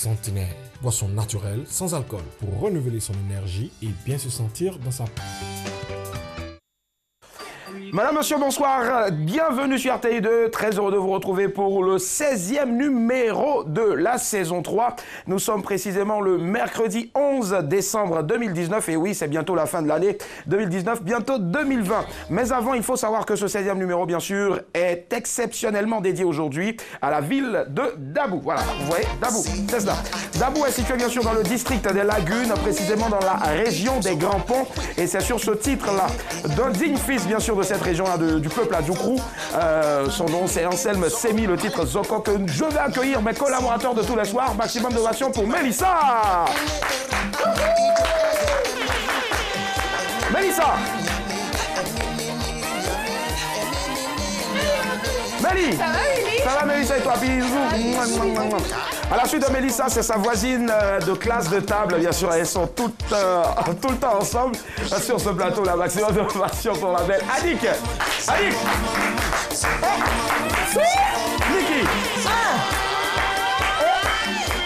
Centenaire. Boisson naturelle, sans alcool, pour renouveler son énergie et bien se sentir dans sa peau. Madame, monsieur, bonsoir. Bienvenue sur RTI2. Très heureux de vous retrouver pour le 16e numéro de la saison 3. Nous sommes précisément le mercredi 11 décembre 2019. Et oui, c'est bientôt la fin de l'année 2019, bientôt 2020. Mais avant, il faut savoir que ce 16e numéro, bien sûr, est exceptionnellement dédié aujourd'hui à la ville de Dabou. Voilà, vous voyez, Dabou, c'est cela. Dabou est situé, bien sûr, dans le district des Lagunes, précisément dans la région des Grands Ponts. Et c'est sur ce titre-là, d'un digne fils, bien sûr, de cette région-là, du peuple à Djoukrou. Son nom, c'est Anselme Semi, le titre Zoko, que je vais accueillir mes collaborateurs de tous les soirs. Maximum d'ovation pour Mélissa. Mélissa. Mélie. Ça va, Mélie? Ça va, Mélissa, et toi? Bisous. À la suite de Mélissa, c'est sa voisine de classe de table, bien sûr. Elles sont toutes tout le temps ensemble sur ce plateau. La maximum d'ovation pour la belle Annick. Annick. Oh. Niki.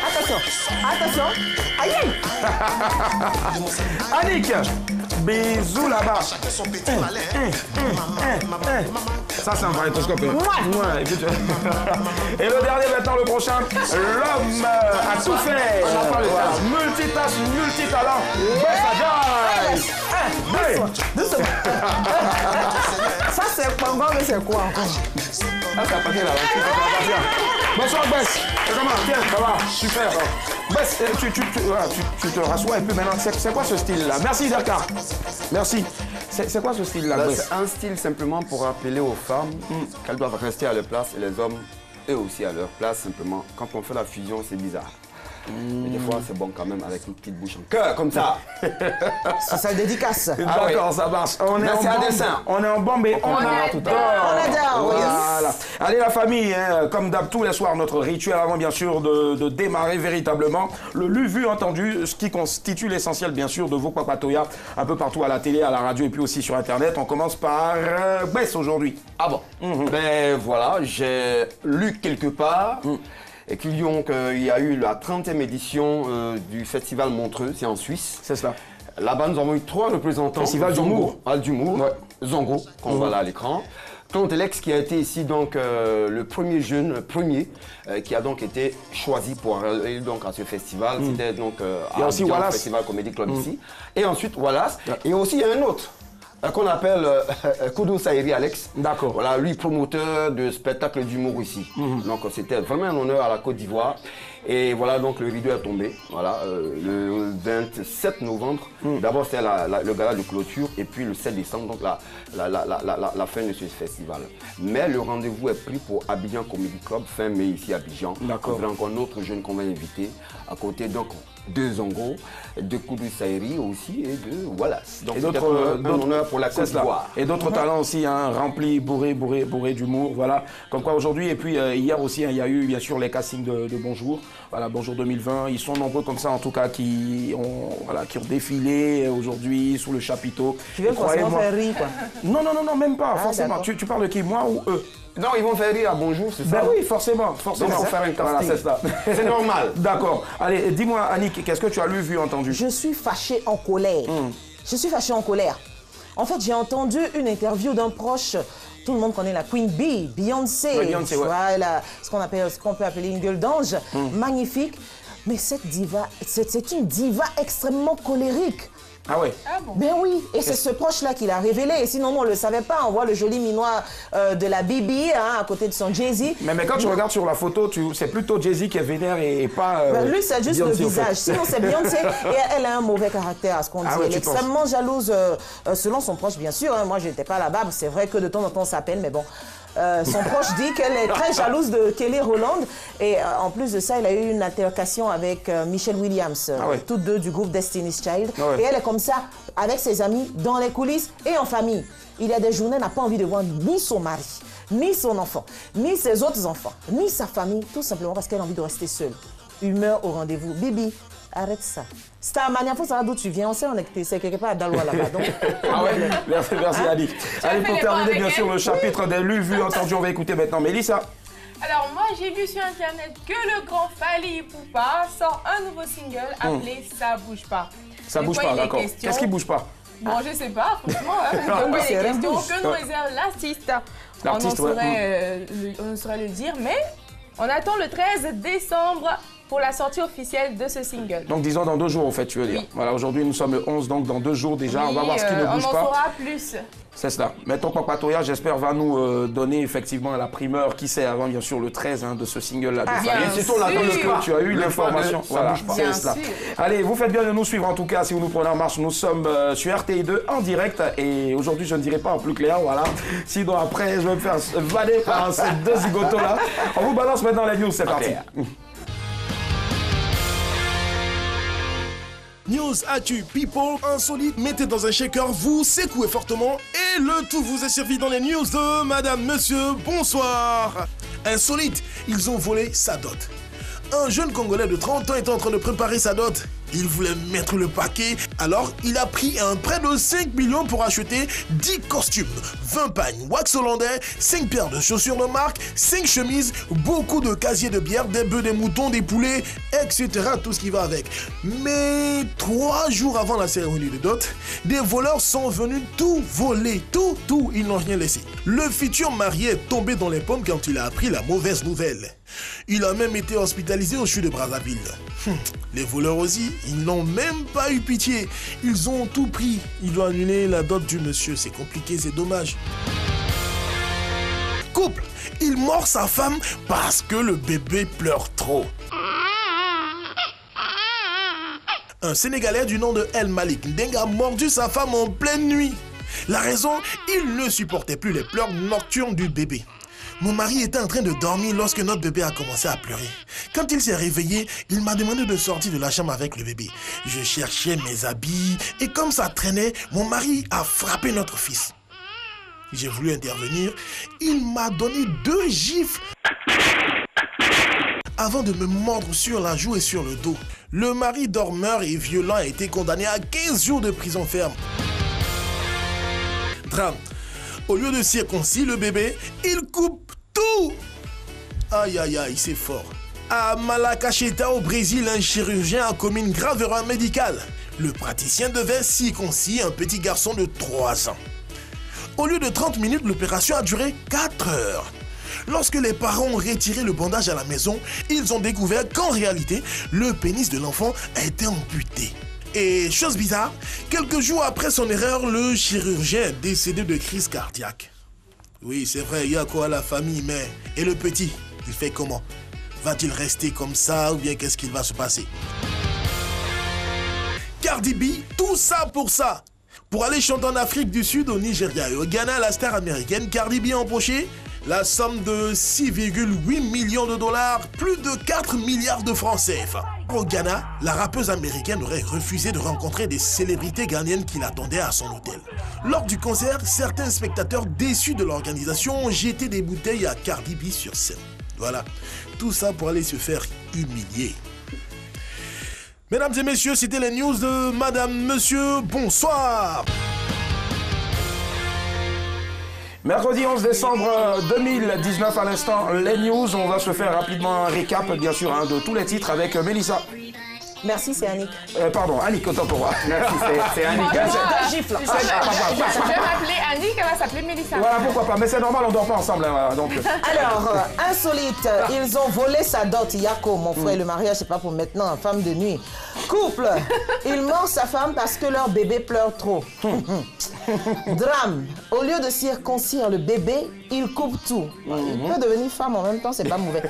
Attention, attention. Aïe, aïe. Annick. Bisous là-bas. Ça, c'est un magnétoscope. Ouais. Et le dernier, maintenant, le prochain. L'homme à tout faire. Voilà. Multitâche, multitalent. Ça, c'est pas encore, mais c'est quoi encore? Ah, ça a passé là. Bonsoir, Bess. Comment? Tiens, ça va. Super. Bess, tu te rassois un peu maintenant. C'est quoi ce style-là? Merci, Dakar. Merci. C'est quoi ce style-là, Bess? C'est un style simplement pour rappeler aux femmes qu'elles doivent rester à leur place et les hommes, eux aussi, à leur place. Simplement, quand on fait la fusion, c'est bizarre. Et des fois, c'est bon quand même avec une petite bouche en cœur, comme ça. C'est ça, dédicace. D'accord, ça marche. On est Merci en à bombe. dessin. On est en bombe et on adore. On adore, oui. Voilà. Allez, la famille, hein, comme d'hab, tous les soirs, notre rituel avant, bien sûr, de démarrer véritablement le lu, vu, entendu, ce qui constitue l'essentiel, bien sûr, de vos papatoyas, un peu partout à la télé, à la radio et puis aussi sur Internet. On commence par Bess aujourd'hui. Ah bon? Ben voilà, j'ai lu quelque part. Et qu'il y a eu la 30e édition du Festival Montreux, c'est en Suisse. C'est cela. Là-bas, nous avons eu 3 représentants. Festival d'humour. d'humour. Ouais. Zongo, qu'on voit là à l'écran. Cantelex, qui a été ici donc le premier jeune, qui a donc été choisi pour aller donc à ce festival. C'était donc Il y a aussi Abidjan, Wallace. Festival Comedy Club ici. Et ensuite Wallace. Et aussi il y a un autre qu'on appelle Koudou Saïri Alex. D'accord. Voilà, lui promoteur de spectacles d'humour ici. Donc c'était vraiment un honneur à la Côte d'Ivoire. Et voilà, donc le rideau est tombé. Voilà, le 27 novembre. D'abord c'était le gala de clôture et puis le 7 décembre, donc la fin de ce festival. Mais le rendez-vous est pris pour Abidjan Comedy Club fin mai ici à Abidjan. D'accord. On a encore un autre jeune qu'on va inviter à côté donc de Zongo, de Koudou Saïri aussi et de Wallace. Donc c'est un honneur pour la Côte d'Ivoire. Et d'autres talents aussi, hein, remplis, bourrés d'humour, voilà. Comme quoi aujourd'hui, et puis hier aussi, hein, il y a eu bien sûr les castings de Bonjour, voilà, Bonjour 2020. Ils sont nombreux comme ça en tout cas qui ont défilé aujourd'hui sous le chapiteau. Tu veux forcément faire rire, quoi? Non, même pas, forcément. d'accord. Tu parles de qui, moi ou eux? Non, ils vont faire rire à Bonjour, c'est ça? Ben oui, forcément. Donc, il faut faire un casting. Voilà, c'est ça. C'est normal. D'accord. Allez, dis-moi, Annick, qu'est-ce que tu as lu, vu, entendu? Je suis fâchée en colère. Je suis fâchée en colère. En fait, j'ai entendu une interview d'un proche. Tout le monde connaît la Queen Bee, Beyoncé. Ouais, Beyoncé, tu ouais. vois, elle a ce qu'on peut appeler une gueule d'ange. Magnifique. Mais cette diva, c'est une diva extrêmement colérique. Ah ouais. Ben oui, et c'est ce proche-là qui l'a révélé. Et sinon, on ne le savait pas. On voit le joli minois de la Bibi à côté de son Jay-Z. Mais quand tu regardes sur la photo, c'est plutôt Jay-Z qui est vénère et pas. Ben lui, c'est juste Beyoncé, le en fait. visage. Sinon, c'est Beyoncé. Et elle a un mauvais caractère, à ce qu'on dit. Ah ouais, Elle est tu penses? extrêmement jalouse, selon son proche, bien sûr. Hein. Moi, je n'étais pas là-bas. C'est vrai que de temps en temps, on s'appelle, mais bon. Son proche dit qu'elle est très jalouse de Kelly Rowland. Et en plus de ça, elle a eu une altercation avec Michelle Williams, toutes deux du groupe Destiny's Child. Ah ouais. Et elle est comme ça, avec ses amis, dans les coulisses et en famille. Il y a des journées, elle n'a pas envie de voir ni son mari, ni son enfant, ni ses autres enfants, ni sa famille, tout simplement parce qu'elle a envie de rester seule. Humeur au rendez-vous. Bibi, arrête ça. Starmania, il faut savoir d'où tu viens. On sait, c'est quelque part à Daloa là-bas. Donc, ah ouais, merci Annick. Allez, pour terminer, bien sûr, le chapitre des lus, vus, entendus, on va écouter maintenant Mélissa. Alors moi j'ai vu sur internet que le grand Fally Ipupa sort un nouveau single appelé Ça bouge pas. Ça bouge pas, d'accord. Qu'est-ce qui bouge pas? Bon, je sais pas, franchement, hein. De quoi il est question, que nous réserve l'artiste. On ne saurait le dire, mais on attend le 13 décembre pour la sortie officielle de ce single. Donc disons dans 2 jours, en fait, tu veux dire. Oui. Voilà, aujourd'hui nous sommes le 11, donc dans 2 jours déjà, Oui, on va voir ce qui ne bouge pas. On en saura plus. C'est cela. Mais ton Papa Toya, j'espère, va nous donner effectivement la primeur, qui sait, avant bien sûr le 13 de ce single-là. Et surtout, on attend le que tu as eu l'information. Voilà, c'est cela. sûr. Allez, vous faites bien de nous suivre en tout cas, si vous nous prenez en marche. Nous sommes sur RTI2 en direct et aujourd'hui, je ne dirai pas en plus clair, voilà. Sinon après, je vais me faire valer par ces 2 zigotos-là. On vous balance maintenant les news, c'est parti. News, actu, people, insolite, mettez dans un shaker, vous secouez fortement et le tout vous est servi dans les news de Madame, Monsieur, bonsoir. Insolite, ils ont volé sa dot. Un jeune Congolais de 30 ans est en train de préparer sa dot. Il voulait mettre le paquet, alors il a pris un prêt de 5 millions pour acheter 10 costumes, 20 pagnes wax hollandais, 5 paires de chaussures de marque, 5 chemises, beaucoup de casiers de bière, des bœufs, des moutons, des poulets, etc. Tout ce qui va avec. Mais 3 jours avant la cérémonie de dot, des voleurs sont venus tout voler, tout, ils n'ont rien laissé. Le futur marié est tombé dans les pommes quand il a appris la mauvaise nouvelle. Il a même été hospitalisé au CHU de Brazzaville. Les voleurs aussi, ils n'ont même pas eu pitié. Ils ont tout pris. Ils doivent annuler la dot du monsieur. C'est compliqué, c'est dommage. Couple, il mord sa femme parce que le bébé pleure trop. Un Sénégalais du nom de El Malik Ndeng a mordu sa femme en pleine nuit. La raison, il ne supportait plus les pleurs nocturnes du bébé. Mon mari était en train de dormir lorsque notre bébé a commencé à pleurer. Quand il s'est réveillé, il m'a demandé de sortir de la chambre avec le bébé. Je cherchais mes habits et comme ça traînait, mon mari a frappé notre fils. J'ai voulu intervenir, il m'a donné 2 gifles avant de me mordre sur la joue et sur le dos. Le mari dormeur et violent a été condamné à 15 jours de prison ferme. Drame. Au lieu de circoncire le bébé, il coupe tout. Aïe aïe aïe, c'est fort. À Malacacheta au Brésil, un chirurgien a commis une grave erreur médicale. Le praticien devait circoncire un petit garçon de 3 ans. Au lieu de 30 minutes, l'opération a duré 4 heures. Lorsque les parents ont retiré le bandage à la maison, ils ont découvert qu'en réalité, le pénis de l'enfant a été amputé. Et chose bizarre, quelques jours après son erreur, le chirurgien est décédé de crise cardiaque. Oui, c'est vrai, il y a quoi à la famille, mais... Et le petit, il fait comment? Va-t-il rester comme ça ou bien qu'est-ce qu'il va se passer? Cardi B, tout ça pour ça. Pour aller chanter en Afrique du Sud, au Nigeria et au Ghana, la star américaine Cardi B a empoché la somme de 6,8 millions de dollars, plus de 4 milliards de francs CFA. Au Ghana, la rappeuse américaine aurait refusé de rencontrer des célébrités ghanéennes qui l'attendaient à son hôtel. Lors du concert, certains spectateurs déçus de l'organisation ont jeté des bouteilles à Cardi B sur scène. Voilà, tout ça pour aller se faire humilier. Mesdames et messieurs, c'était les news de Madame, Monsieur, bonsoir. Mercredi 11 décembre 2019 à l'instant, les news. On va se faire rapidement un récap, bien sûr, de tous les titres avec Mélissa. Merci, c'est Annick. Pardon, Annick, autant pour moi. Merci, c'est Annick. Je vais m'appeler Annick, elle va s'appeler Mélissa. Voilà, pourquoi pas. Mais c'est normal, on dort pas ensemble. Hein, donc. Alors, insolite, ils ont volé sa dot. Yako, mon frère, le mariage, c'est pas pour maintenant, femme de nuit. Couple, il mord sa femme parce que leur bébé pleure trop. Drame, au lieu de circoncire le bébé, il coupe tout. Il peut devenir femme en même temps, c'est pas mauvais.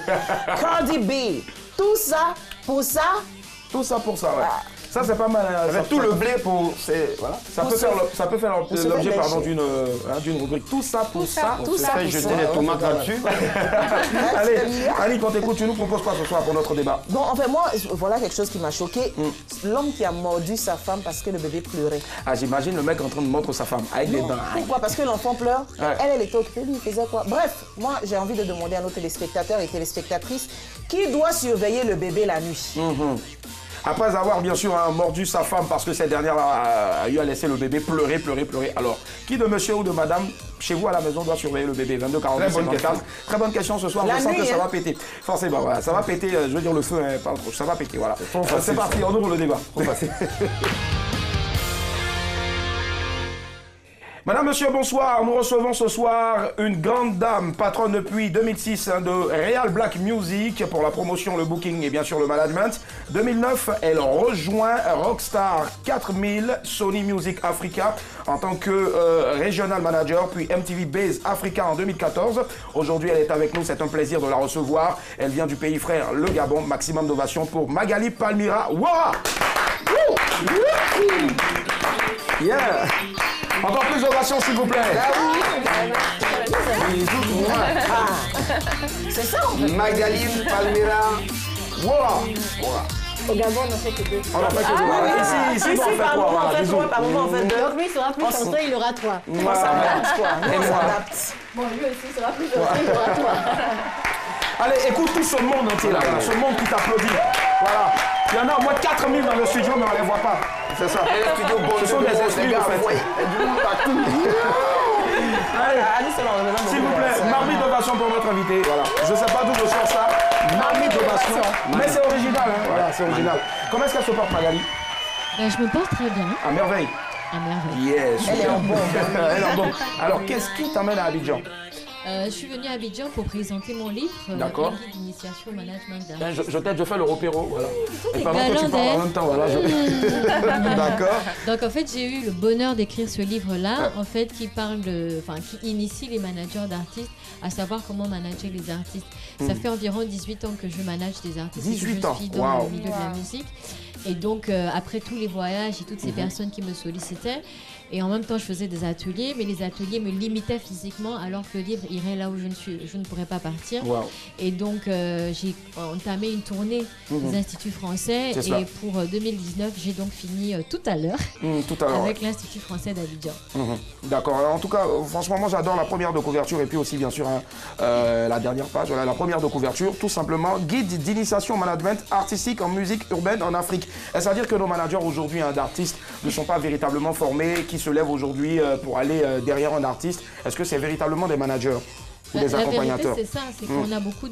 Cardi B, tout ça pour ça. Tout ça pour ça, ouais. Ça, c'est pas mal. Avec tout le blé pour... Voilà. Ça peut faire l'objet d'une rubrique. Tout ça pour ça. Tout ça pour jeter les tomates là-dessus. Allez, Annick, quand t'écoutes, tu nous proposes quoi ce soir pour notre débat? Bon, en fait, moi, voilà quelque chose qui m'a choqué. L'homme qui a mordu sa femme parce que le bébé pleurait. Ah, j'imagine le mec en train de mordre sa femme avec des dents. Pourquoi? Parce que l'enfant pleure. Ouais. Elle était occupée, lui, il faisait quoi? Bref, moi, j'ai envie de demander à nos téléspectateurs et téléspectatrices qui doit surveiller le bébé la nuit. Après avoir bien sûr mordu sa femme parce que cette dernière a eu à laisser le bébé pleurer. Alors, qui de monsieur ou de madame chez vous à la maison doit surveiller le bébé? 22 42 54. Très bonne question ce soir. Je sens que ça va péter. Forcément, voilà, ça va péter. Je veux dire le feu, hein, pas trop. Ça va péter, voilà. C'est parti, on ouvre le débat. Madame, monsieur, bonsoir. Nous recevons ce soir une grande dame, patronne depuis 2006 de Real Black Music pour la promotion, le booking et bien sûr le management. 2009, elle rejoint Rockstar 4000 Sony Music Africa en tant que Regional Manager, puis MTV Base Africa en 2014. Aujourd'hui, elle est avec nous, c'est un plaisir de la recevoir. Elle vient du pays frère, le Gabon. Maximum d'ovation pour Magali Palmira Ouara. Yeah. Encore plus d'ovation, s'il vous plaît. C'est ça, en fait. Magali Palmira. Ouara. Au Gabon, on en fait que deux. On en fait que deux. Ici, on fait par quoi? moment, on Voilà, fait bisous. trois, par moment, on fait deux. Donc lui, il sera plus chanceux, il aura trois. On s'adapte, quoi. Et On moi. s'adapte. Bon, lui aussi sera plus chanceux, il aura trois. Allez, écoute tout ce monde entier là, ce monde qui t'applaudit. Voilà. Il y en a au moins 4000 dans le studio, mais on ne les voit pas. C'est ça. Ce sont des esprits, en fait. Allez, s'il vous plaît, marmite d'ovation pour notre invité. Voilà. Je ne sais pas d'où je sors ça. Marmite d'ovation. Mais c'est original, hein. Voilà, c'est original. Comment est-ce qu'elle se porte, Magali? Ben, je me porte très bien, À merveille. à merveille. Yes. Elle est en bombe. Elle est en bombe. Alors, qu'est-ce qui t'amène à Abidjan? Je suis venue à Abidjan pour présenter mon livre, D'accord. Un guide d'initiation au management Ben, d'artistes. je fais le repéro. Voilà. Et des pendant que tu parles en galantais. même temps, voilà. D'accord. Donc en fait, j'ai eu le bonheur d'écrire ce livre-là, en fait, qui parle qui initie les managers d'artistes à savoir comment manager les artistes. Ça fait environ 18 ans que je manage des artistes et que 18 je ans, suis dans wow. le milieu de la musique. Et donc, après tous les voyages et toutes ces personnes qui me sollicitaient, et en même temps, je faisais des ateliers, mais les ateliers me limitaient physiquement, alors que le livre irait là où je ne pourrais pas partir. Wow. Et donc, j'ai entamé une tournée des instituts français. C'est cela. Et pour 2019, j'ai donc fini tout à l'heure Tout à l'heure. avec l'Institut français d'Abidjan. D'accord. Alors, en tout cas, franchement, moi j'adore la première de couverture et puis aussi bien sûr la dernière page. Voilà, la première de couverture, tout simplement, guide d'initiation au management artistique en musique urbaine en Afrique. Est-ce à dire que nos managers aujourd'hui d'artistes ne sont pas véritablement formés, qui se lèvent aujourd'hui pour aller derrière un artiste? Est-ce que c'est véritablement des managers ou des La vérité, accompagnateurs? c'est ça, c'est qu'on a beaucoup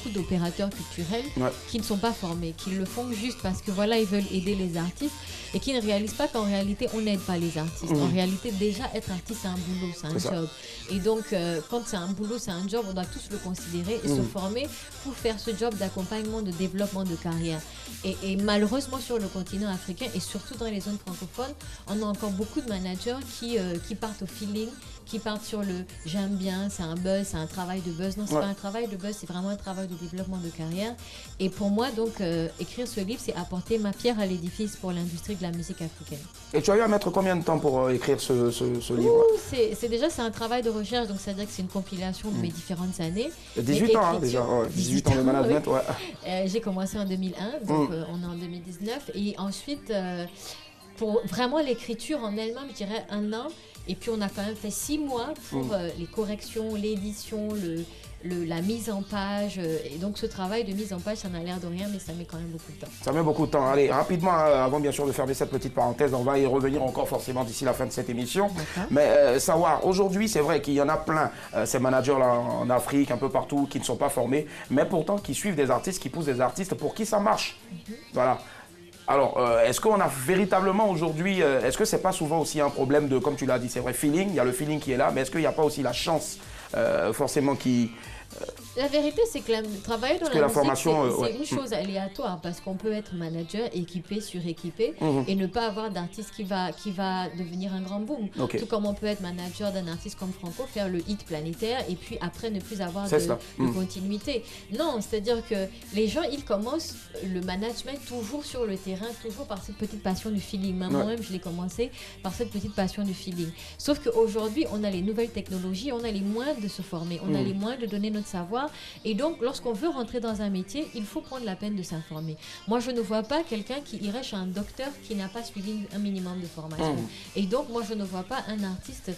d'opérateurs culturels Ouais. qui ne sont pas formés, qui le font juste parce que voilà, ils veulent aider les artistes et qui ne réalisent pas qu'en réalité, on n'aide pas les artistes. En réalité, déjà, être artiste, c'est un boulot, c'est un C'est ça. job. Et donc, quand c'est un boulot, c'est un job, on doit tous le considérer et se former pour faire ce job d'accompagnement, de développement de carrière. Et malheureusement, sur le continent africain et surtout dans les zones francophones, on a encore beaucoup de managers qui partent au feeling, qui partent sur le j'aime bien, c'est un buzz, c'est un travail de buzz. Non, c'est pas un travail de buzz, c'est vraiment un travail de développement de carrière. Et pour moi, donc, écrire ce livre, c'est apporter ma pierre à l'édifice pour l'industrie de la musique africaine. Et tu as eu à mettre combien de temps pour écrire ce livre? C'est un travail de recherche, donc c'est-à-dire que c'est une compilation de mes différentes années. 18 ans L'écriture- déjà, ouais. 18 ans de management, oui. ouais. J'ai commencé en 2001, donc on est en 2019. Et ensuite, pour vraiment l'écriture en elle-même, je dirais 1 an. Et puis on a quand même fait 6 mois pour les corrections, l'édition, la mise en page. Et donc ce travail de mise en page, ça n'a l'air de rien, mais ça met quand même beaucoup de temps. Ça met beaucoup de temps. Allez, rapidement, avant bien sûr de fermer cette petite parenthèse, on va y revenir encore forcément d'ici la fin de cette émission. Mais savoir, aujourd'hui, c'est vrai qu'il y en a plein, ces managers-là en Afrique, un peu partout, qui ne sont pas formés, mais pourtant qui suivent des artistes, qui poussent des artistes pour qui ça marche. Voilà. Alors, est-ce qu'on a véritablement aujourd'hui, est-ce que c'est pas souvent aussi un problème de, comme tu l'as dit, c'est vrai, feeling, il y a le feeling qui est là, mais est-ce qu'il n'y a pas aussi la chance, forcément, qui... La vérité, c'est que travailler dans que la la musique, formation, c'est ouais. une chose aléatoire parce qu'on peut être manager, équipé, suréquipé et ne pas avoir d'artiste qui va devenir un grand boom. Ok. Tout comme on peut être manager d'un artiste comme Franco, faire le hit planétaire et puis après ne plus avoir C'est de ça. continuité. Non, c'est-à-dire que les gens, ils commencent le management toujours sur le terrain, toujours par cette petite passion du feeling. Moi-même, je l'ai commencé par cette petite passion du feeling. Sauf qu'aujourd'hui, on a les nouvelles technologies, on a les moyens de se former, on a les moyens de donner notre savoir. Et donc, lorsqu'on veut rentrer dans un métier, il faut prendre la peine de s'informer. Moi, je ne vois pas quelqu'un qui irait chez un docteur qui n'a pas suivi un minimum de formation. Et donc, moi, je ne vois pas un artiste...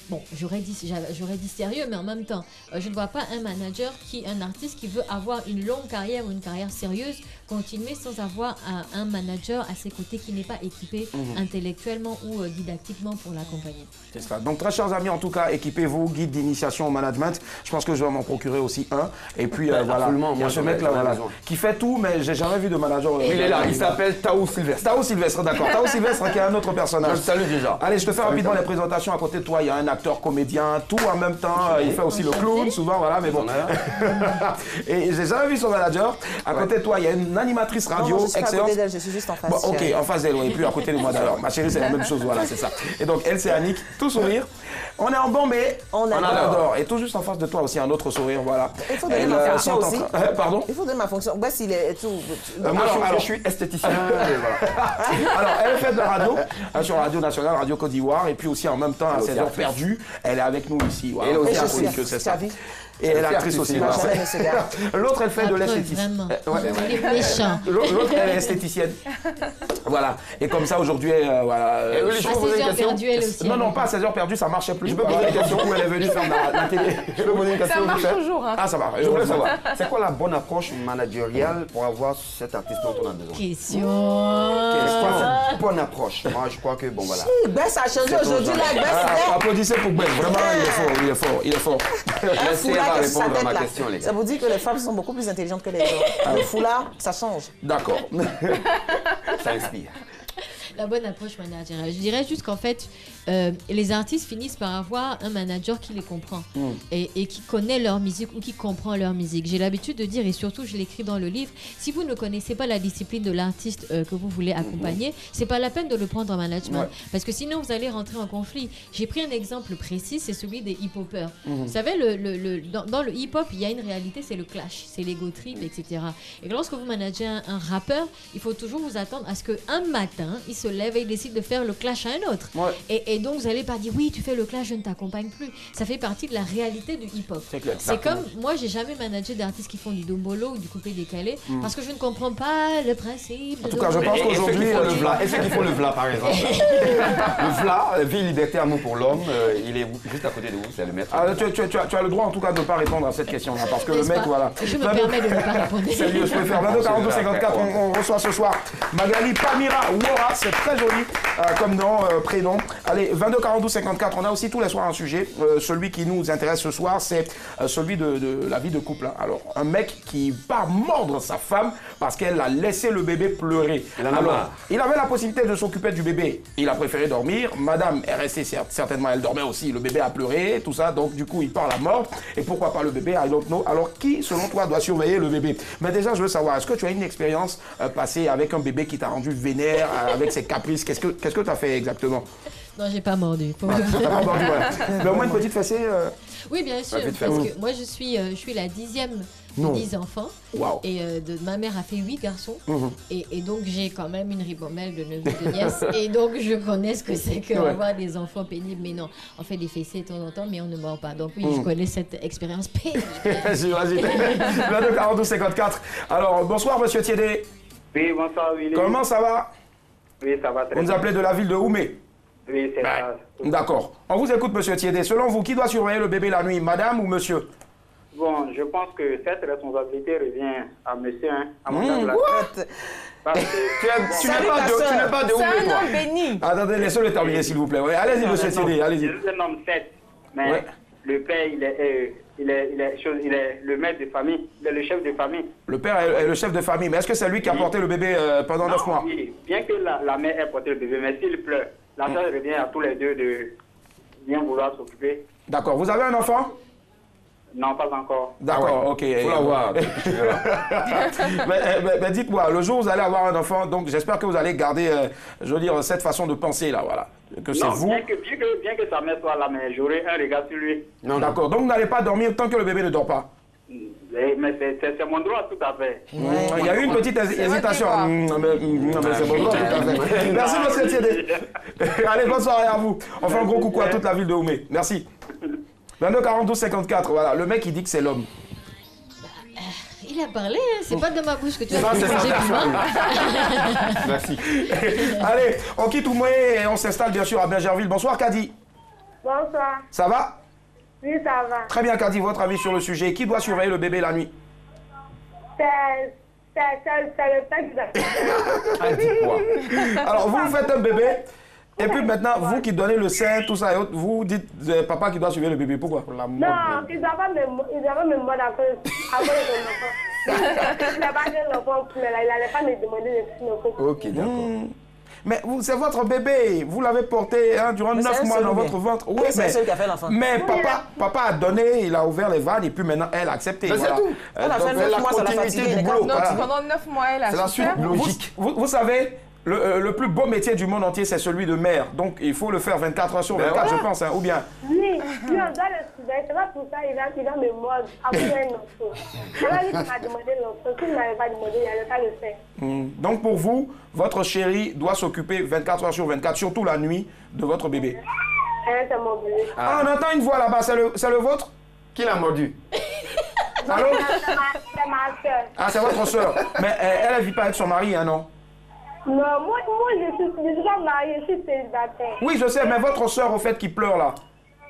bon, j'aurais dit sérieux, mais en même temps, je ne vois pas un artiste qui veut avoir une longue carrière ou une carrière sérieuse continuer sans avoir un manager à ses côtés qui n'est pas équipé intellectuellement ou didactiquement pour l'accompagner. C'est cela. Donc, très chers amis, en tout cas, équipez-vous, guide d'initiation au management. Je pense que je vais m'en procurer aussi un. Et puis, voilà, il y a ce mec-là, voilà, qui fait tout, mais j'ai jamais vu de manager. Il est là, il s'appelle Tao Sylvestre. Tao Sylvestre, d'accord. Tao Sylvestre, qui est un autre personnage. Je le salue déjà. Allez, je te fais rapidement les présentations. À côté de toi, il y a un acteur, comédien, tout en même temps. Il fait aussi le clown, souvent, voilà, mais bon. Et j'ai jamais vu son manager. À côté de toi, il y a une animatrice radio, Non, je suis pas à excellente. côté d'elle, je suis juste en face. Bon, ok, chérie. en face d'elle, oui, et puis à côté de moi d'ailleurs. Ma chérie, c'est la même chose, voilà, c'est ça. Et donc, elle, c'est Annick, tout sourire. On est en Bombay, On adore. adore. Et tout juste en face de toi aussi, un autre sourire, voilà. Il faut donner Elles, ma fonction sont en aussi. train- Pardon. Il faut donner ma fonction. Bah, s'il est tout. Moi, alors- je suis esthéticien. et voilà. Alors, elle fait de la radio, sur Radio Nationale, Radio Côte d'Ivoire, et puis aussi en même temps, à Elle est 16 heures actrice. perdues, elle est avec nous ici. Voilà. Elle est aussi Et je actrice, suis. c'est Tu as ça. vu? Et elle est actrice aussi. Moi, voilà. jamais ce gars. L'autre, elle fait de Après, l'esthétisme. vraiment. Ouais. Il est méchant. L'autre, elle est esthéticienne. Voilà. Et comme ça, aujourd'hui, voilà. Et oui, je À peux poser 16 une heures question. perdues, elle aussi. Non, non, pas à 16 heures perdues, ça marchait plus. Je peux poser une question où elle est venue faire la télé. Je peux poser une question. Ça marche vite fait toujours. Hein. Ah, ça va. Je voulais savoir, c'est quoi la bonne approche managériale pour avoir cet artiste dont on a besoin? Question. C'est quoi cette bonne approche? Moi, je crois que, bon, voilà. Bess a changé aujourd'hui. La Bess, Applaudissez pour Ben. Vraiment, il est fort, il est fort, il est fort. un Laissez foulard Eva que sa répondre à tête ma là. question, les gars. Ça vous dit que les femmes sont beaucoup plus intelligentes que les hommes. Le foulard, ça change. D'accord. Ça inspire. La bonne approche managériale. Je dirais juste qu'en fait, les artistes finissent par avoir un manager qui les comprend et qui connaît leur musique ou qui comprend leur musique. J'ai l'habitude de dire, et surtout je l'écris dans le livre, si vous ne connaissez pas la discipline de l'artiste que vous voulez accompagner, c'est pas la peine de le prendre en management. Ouais. Parce que sinon, vous allez rentrer en conflit. J'ai pris un exemple précis, c'est celui des hip-hoppers. Vous savez, dans le hip-hop, il y a une réalité, c'est le clash, c'est l'ego trip, etc. Et lorsque vous managez un rappeur, il faut toujours vous attendre à ce qu'un matin, il se lève et il décide de faire le clash à un autre. Ouais. Et donc, vous n'allez pas dire, oui, tu fais le clash, je ne t'accompagne plus. Ça fait partie de la réalité du hip-hop. C'est clair. C'est comme, moi, j'ai jamais managé d'artistes qui font du dombolo ou du coupé décalé parce que je ne comprends pas le principe de En tout cas, je dombolo. pense qu'aujourd'hui, le vla, et ceux qui font le vla, par exemple. Le vla, vie, liberté, amour pour l'homme, il est juste à côté de vous, c'est le maître. tu as le droit en tout cas de ne pas répondre à cette question-là parce que le N'est-ce mec, pas? voilà. Je me permets de ne pas répondre. Sérieux, je peux faire 22 42 54. On reçoit ce soir Magali Pamira Wora, c'est très joli comme nom, prénom. Allez, 22 42 54. On a aussi tous les soirs un sujet. Celui qui nous intéresse ce soir, c'est celui de la vie de couple. Hein. Alors, un mec qui va mordre sa femme parce qu'elle a laissé le bébé pleurer. Il en a Alors, marre. il avait la possibilité de s'occuper du bébé. Il a préféré dormir. Madame est restée certainement, elle dormait aussi. Le bébé a pleuré, tout ça. Donc, du coup, il part la mort. Et pourquoi pas le bébé? I don't know. Alors, qui, selon toi, doit surveiller le bébé? Mais déjà, je veux savoir, est-ce que tu as une expérience passée avec un bébé qui t'a rendu vénère, avec ses caprices? Qu'est-ce que tu as fait exactement? Non, j'ai pas mordu. T'as pas mordu, voilà. Mais au moins une petite fessée. Oui, bien sûr, vite fait. parce que moi, je suis la 10e Non. de 10 enfants. Waouh. Et ma mère a fait 8 garçons. Et donc, j'ai quand même une ribambelle de neveux de nièces. Et donc, je connais ce que c'est qu'avoir des enfants pénibles. Mais non, on fait des fessées de temps en temps, mais on ne mord pas. Donc, oui, je connais cette expérience pénible. Vas-y, vas-y. 22 42 54. Alors, bonsoir, monsieur Thiédé. Oui, bonsoir, Willy. Comment ça va? Oui, ça va très Vous nous bien. appelez de la ville de Oumé. Oui, c'est ça. D'accord. On vous écoute, monsieur Thiédé. Selon vous, qui doit surveiller le bébé la nuit, madame ou monsieur? Bon, je pense que cette responsabilité revient à monsieur, hein, à madame la... Parce que Tu n'es pas de C'est Oumé, un toi. homme béni. Attendez, laissez-le terminer, s'il vous plaît. Ouais, allez-y, monsieur Thiédé, allez-y. Je suis un homme fait, mais Ouais. le père, il est le maître de famille, il est le chef de famille. Le père est le chef de famille, mais est-ce que c'est lui qui a porté le bébé pendant 9 mois? Oui, bien que la mère ait porté le bébé, mais s'il pleure, la soeur revient à tous les deux de bien vouloir s'occuper. D'accord. Vous avez un enfant? Non, pas encore. D'accord, ok. Faut l'avoir. mais dites-moi, le jour où vous allez avoir un enfant, donc j'espère que vous allez garder, je veux dire, cette façon de penser là, voilà. Que c'est Non, vous. bien que sa mère soit là, mais j'aurai un regard sur lui. Non, D'accord. Donc vous n'allez pas dormir tant que le bébé ne dort pas. Mais c'est mon droit tout à fait. Il y a eu une petite hésitation. droit. Mais c'est bon, tout à fait. Merci, monsieur Thiédé. Allez, bonne soirée à vous. On fait un gros coucou à toute la ville de Oumé. Merci. 22 42 54, voilà. Le mec, il dit que c'est l'homme. Il a parlé, hein. C'est pas de ma bouche que tu as Ça, c'est mangé sa plus loin. Merci. Allez, on quitte Oumé et on s'installe bien sûr à Bergerville. Bonsoir, Kadi. Bonsoir. Ça va? Oui, ça va. Très bien, Kadi. Votre avis sur le sujet. Qui doit surveiller le bébé la nuit? C'est C'est le père qui a Ah, dis quoi? Alors, vous faites un bébé, et puis maintenant, vous qui donnez le sein, tout ça et autres, vous dites papa qui doit suivre le bébé. Pourquoi? Non, ils doivent me mordre après son enfant. Il n'a pas de l'enfant, mais là, il n'allait pas me demander de suivre l'enfant. Ok, d'accord. Mais c'est votre bébé, vous l'avez porté durant Mais 9 c'est un mois seul dans bébé. votre ventre. Oui, C'est un seul qui a fait l'enfant. mais papa a donné, il a ouvert les vannes et puis maintenant elle a accepté. Mais voilà. c'est tout. Elle a fait Donc, 9 mois, ça l'a continuité fatigué. du les gars. boulot. Donc, Voilà. pendant 9 mois, elle a C'est la suite souffert. logique. Vous savez, le plus beau métier du monde entier, c'est celui de mère. Donc il faut le faire 24 heures sur 24, je pense. Ou bien. Oui, on doit le suivre. C'est pas pour ça qu'il va me mordre après un enfant. C'est là qu'il m'a demandé l'enfant. S'il ne m'avait pas demandé, il n'allait pas le faire. Donc pour vous, votre chéri doit s'occuper 24 heures sur 24, surtout la nuit, de votre bébé. C'est mon bébé. Ah, on entend une voix là-bas, c'est le vôtre? Qui l'a mordu? Allô? C'est ma soeur. Ah, c'est votre soeur. Mais elle ne vit pas avec son mari, hein, non? Non, moi je suis déjà mariée, je suis célibataire. Oui, je sais, mais votre soeur, au fait, qui pleure là.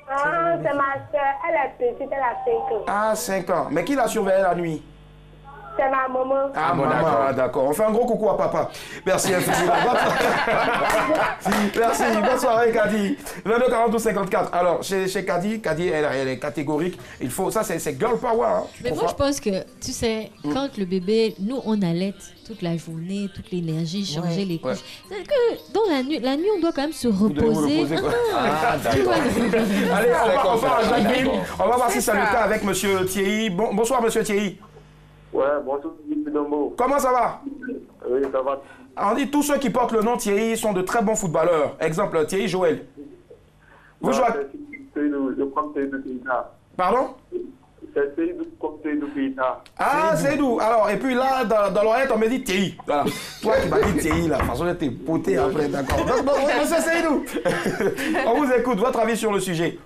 Ah, c'est ma soeur. Elle est petite, elle a 5 ans. Ah, 5 ans. Mais qui la surveille la nuit? C'est ma maman. Ah, bon, maman, d'accord. d'accord. On fait un gros coucou à papa. Merci infiniment. Merci. Bonne soirée, Kadi. 22 42 54. Alors, chez Kadi, elle est catégorique. Il faut, ça, c'est girl power. Hein. Mais moi, je pense que, tu sais, quand le bébé, nous, on allait toute la journée, toute l'énergie, changer les couches. C'est que dans la nuit, on doit quand même se reposer. quoi. Ah, d'accord. Allez, on va à Jacqueline. D'accord. On va voir si C'est c'est le ça. cas avec monsieur Thierry. Bonsoir, monsieur Thierry. Ouais, bonsoir, M. Dombo. Comment ça va? Oui, ça va. On dit tous ceux qui portent le nom Thierry sont de très bons footballeurs. Exemple, Thierry Joël. Vous jouez à... Je crois que c'est de Keïta. Pardon? C'est Seydou comme Seydou Keïta. Ah, c'est d'où? Alors, et puis là, dans l'oreillette, on me dit Thierry. Voilà. Toi qui m'as dit Thierry, là, de toute façon, j'étais poté après, d'accord. Donc, monsieur Seydou, on vous écoute. Votre avis sur le sujet?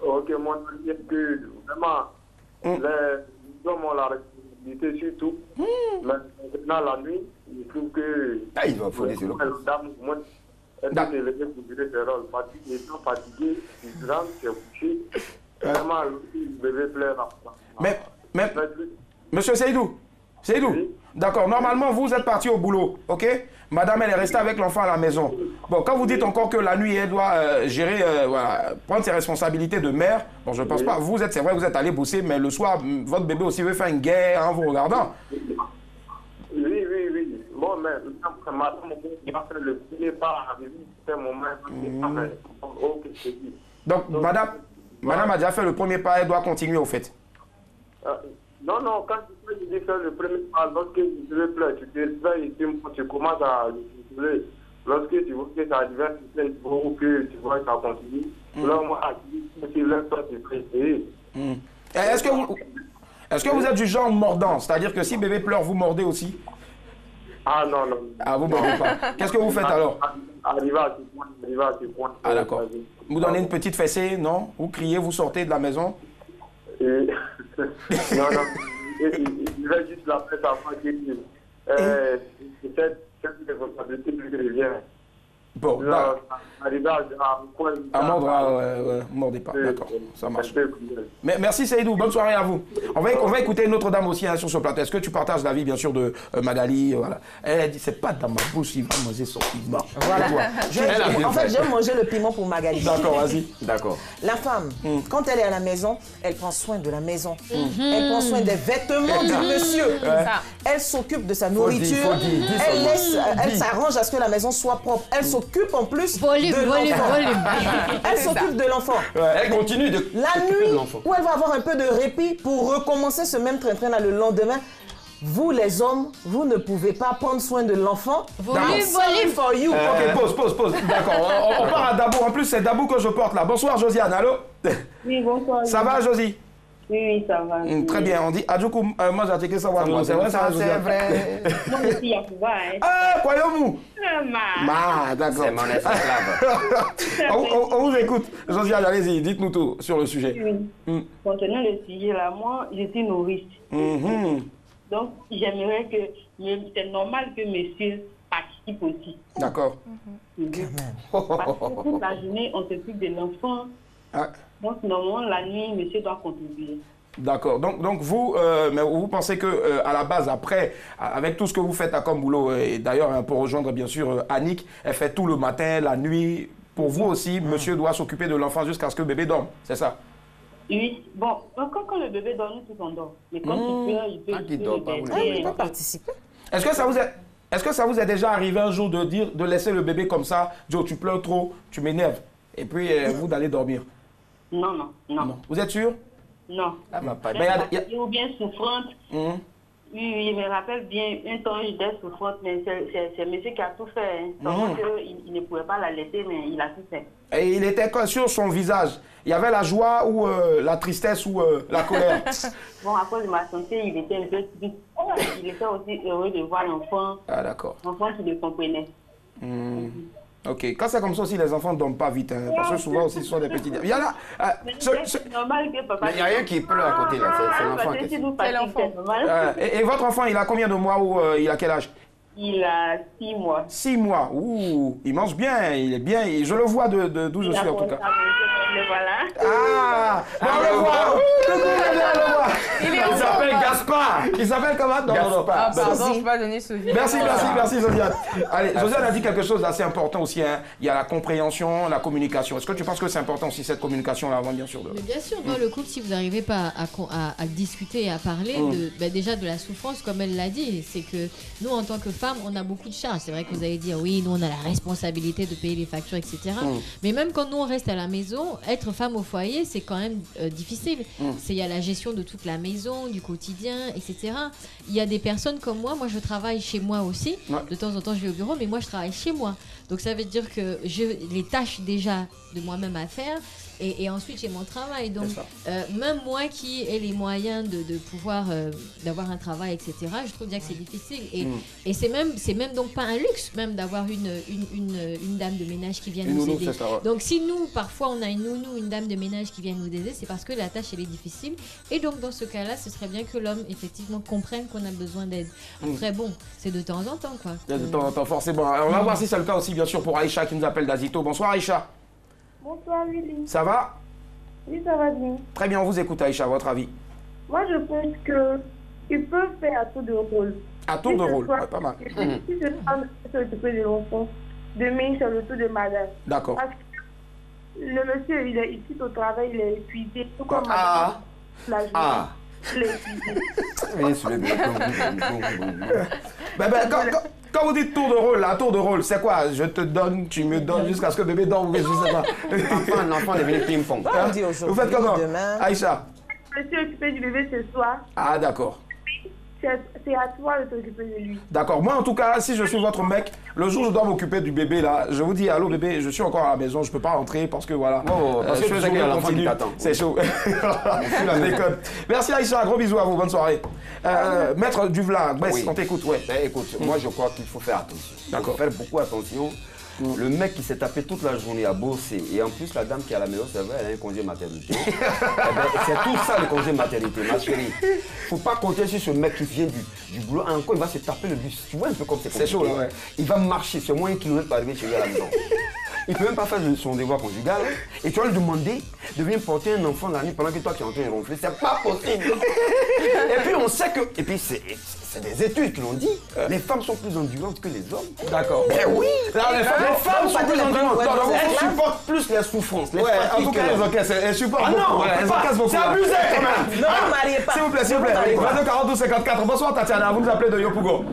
Ok, moi, je dis que vraiment, les hommes ont la responsabilité surtout. Mais maintenant, la nuit, je trouve que. Ah, il va fouler sur le Les dames, moi, elles doivent se lever pour jouer des rôles. Étant fatiguées, ils rentrent, c'est couché. Vraiment, le bébé pleure. Mais, monsieur Seydou, Oui. d'accord, normalement, vous êtes parti au boulot, ok? Madame, elle est restée avec l'enfant à la maison. Bon, quand vous dites encore que la nuit, elle doit gérer, voilà, prendre ses responsabilités de mère, bon, je ne pense pas. Vous êtes, c'est vrai, vous êtes allé bosser, mais le soir, votre bébé aussi veut faire une guerre en vous regardant. Oui. Bon, mais madame, il va faire le premier pas à vivre, c'est un moment. Ok, c'est dit. Donc, madame a déjà fait le premier pas, elle doit continuer au fait. Non, quand tu dis faire le premier pas, lorsque tu te pleures, tu te réveilles et tu commences à le lorsque tu vois que ça arrive, tu que tu vois que ça continue. Là, moi, tu laisses toi te préparer. Est-ce que vous êtes du genre mordant? C'est-à-dire que si bébé pleure, vous mordez aussi? Ah non. Ah, vous mordez pas. Qu'est-ce que vous faites alors? Arriver à ce point. Ah, d'accord. Vous donnez une petite fessée, non? Vous criez, vous sortez de la maison? Non. Je vais juste la faire avant que cette responsabilité lui revient. Bon, Là, à mordre, mordez pas, d'accord, ça marche. Mais merci Seydou, bonne soirée à vous. On va écouter une autre dame aussi hein, sur ce plateau. Est-ce que tu partages l'avis bien sûr de Magali voilà. Elle dit c'est pas dans ma bouche, il va manger son piment. Voilà. En fait, j'aime manger le piment pour Magali. D'accord, vas-y. D'accord. La femme, quand elle est à la maison, elle prend soin de la maison. Elle prend soin des vêtements du monsieur. Elle s'occupe de sa nourriture. Elle s'arrange à ce que la maison soit propre. Elle s'occupe en plus de l'enfant. Elle s'occupe de l'enfant. Elle continue de... La nuit où elle va avoir un peu de répit pour recommencer ce même train-train là le lendemain. Vous les hommes, vous ne pouvez pas prendre soin de l'enfant. Sorry for you. Ok, pause. D'accord, on part à Dabou. En plus, c'est Dabou que je porte là. Bonsoir Josiane, allô? Oui, bonsoir. Ça va Josie? Oui, ça va. Très bien, on dit Adjoukou, moi j'ai attaqué ça. C'est vrai, ça, c'est vrai. Moi aussi, Yacouba. Ah, Croyons-nous. D'accord. C'est mon esclave. On vous écoute. Josiane, allez-y, dites-nous tout sur le sujet. Oui. Concernant le sujet là, moi, je suis nourrice. Donc, j'aimerais que, c'est normal que monsieur participe aussi. D'accord. Parce que toute la journée, on s'occupe de l'enfant. Donc, normalement, la nuit, monsieur doit contribuer. D'accord. Donc vous, mais vous pensez que à la base, après, avec tout ce que vous faites comme boulot, et d'ailleurs, hein, pour rejoindre bien sûr Annick, elle fait tout le matin, la nuit. Pour vous aussi, monsieur doit s'occuper de l'enfant jusqu'à ce que le bébé dorme, c'est ça? Oui, bon, quand le bébé dort, nous tous on dort. Mais quand il pleure, Il peut participer. Est-ce que ça vous est déjà arrivé un jour de laisser le bébé comme ça, Joe, tu pleures trop, tu m'énerves, et puis vous d'aller dormir? Non. Vous êtes sûr? Non. Ah, bah, pas. Ou bien souffrante. Oui, il me rappelle bien, un temps j'étais souffrante, mais c'est monsieur qui a tout fait. Hein. Donc il ne pouvait pas la laisser, mais il a tout fait. Et il était sur son visage. Il y avait la joie ou la tristesse ou la colère? Bon, à cause de ma santé, il était un peu triste. Il était aussi heureux de voir l'enfant. Ah, d'accord. L'enfant qui le comprenait. Ok, quand c'est comme ça aussi, les enfants ne dorment pas vite, hein, parce que souvent aussi, ce sont des petits... Il y a là... c'est normal que papa... Mais il n'y a rien qui pleure à côté, là, c'est l'enfant. C'est l'enfant. Et votre enfant, il a combien de mois ou il a quel âge? Il a 6 mois. 6 mois, ouh, il mange bien, il est bien, je le vois d'où je suis en tout cas. Voilà. Ah, on le voit. Il s'appelle Gaspard. Il s'appelle comment? Gaspard. Ah, pardon, je pas donner Sophie. Merci Josiane. Allez, Josiane a dit quelque chose d'assez important aussi. Hein. Il y a la compréhension, la communication. Est-ce que tu penses que c'est important aussi cette communication-là avant bien sûr de... Mais bien sûr, dans le couple, si vous n'arrivez pas à discuter et à parler déjà de la souffrance, comme elle l'a dit, c'est que nous, en tant que femmes, on a beaucoup de charges. C'est vrai que vous allez dire, oui, nous, on a la responsabilité de payer les factures, etc. Mais même quand nous, on reste à la maison, être femme au foyer, c'est quand même difficile. Il y a la gestion de toute la maison, du quotidien, etc. Il y a des personnes comme moi je travaille chez moi aussi. De temps en temps, je vais au bureau, mais moi, je travaille chez moi. Donc, ça veut dire que j'ai les tâches déjà de moi-même à faire. Et ensuite, j'ai mon travail. Donc, même moi qui ai les moyens de pouvoir d'avoir un travail, etc., je trouve bien que c'est difficile. Et c'est même donc pas un luxe, même d'avoir une dame de ménage qui vient nous aider. Donc, si nous, parfois, on a une nounou, une dame de ménage qui vient nous aider, c'est parce que la tâche, elle est difficile. Et donc, dans ce cas-là, ce serait bien que l'homme, effectivement, comprenne qu'on a besoin d'aide. Après, bon, c'est de temps en temps, quoi. De temps en temps, forcément. Alors, on va voir si c'est le cas aussi, bien sûr, pour Aïcha qui nous appelle d'Azito. Bonsoir, Aïcha. Bonsoir Willy. Ça va? Oui, ça va bien. Très bien, on vous écoute Aïcha, votre avis? Moi, je pense qu'ils peuvent faire à tour de rôle. À tour de rôle, ouais, pas mal. Si je parle de s'occuper de l'enfant, demain, c'est le tour de madame. D'accord. Parce que le monsieur, il est ici au travail, il est épuisé. Tout comme madame. La journée. Il est épuisé. Quand vous dites tour de rôle, là, tour de rôle, c'est quoi? Je te donne, tu me donnes jusqu'à ce que bébé dorme, je sais pas. L'enfant est devenu ping-pong. Vous faites comment, Aïcha? Je suis occupée du bébé ce soir. Ah, d'accord. C'est à toi de t'occuper de lui. D'accord. Moi, en tout cas, si je suis votre mec, le jour où je dois m'occuper du bébé, là, je vous dis, allô bébé, je suis encore à la maison, je peux pas rentrer parce que voilà. Parce que je sais qu'il y a l'enfant qui t'attend. C'est chaud. Je déconne. Merci Aïcha, gros bisous à vous, bonne soirée. Maître Duvla, on t'écoute, ouais. Écoute, moi je crois qu'il faut faire attention. D'accord. Il faut faire beaucoup attention. Le mec qui s'est tapé toute la journée à bosser et en plus la dame qui est à la maison, c'est vrai, elle a un congé maternité. C'est tout ça le congé maternité, ma chérie. Faut pas compter sur ce mec qui vient du boulot. Encore, il va se taper le bus. Tu vois un peu comme c'est chaud là, ouais. Il va marcher, c'est moins 1 km pour arriver chez lui à la maison. Il ne peut même pas faire son devoir conjugal. Et tu vas lui demander de venir porter un enfant la nuit pendant que toi tu es en train de ronfler. C'est pas possible. Et puis on sait que. Et puis c'est des études qui l'ont dit. Les femmes sont plus endurantes que les hommes. D'accord. Ben oui. Les femmes sont plus endurantes. Elles supportent plus les souffrances. Ouais, en tout cas, elles supportent beaucoup. Non, elles encaissent beaucoup. C'est abusé quand même. Non, ne mariez pas. S'il vous plaît, s'il vous plaît. 22 42 54. Bonsoir Tatiana, vous nous appelez de Yopougon.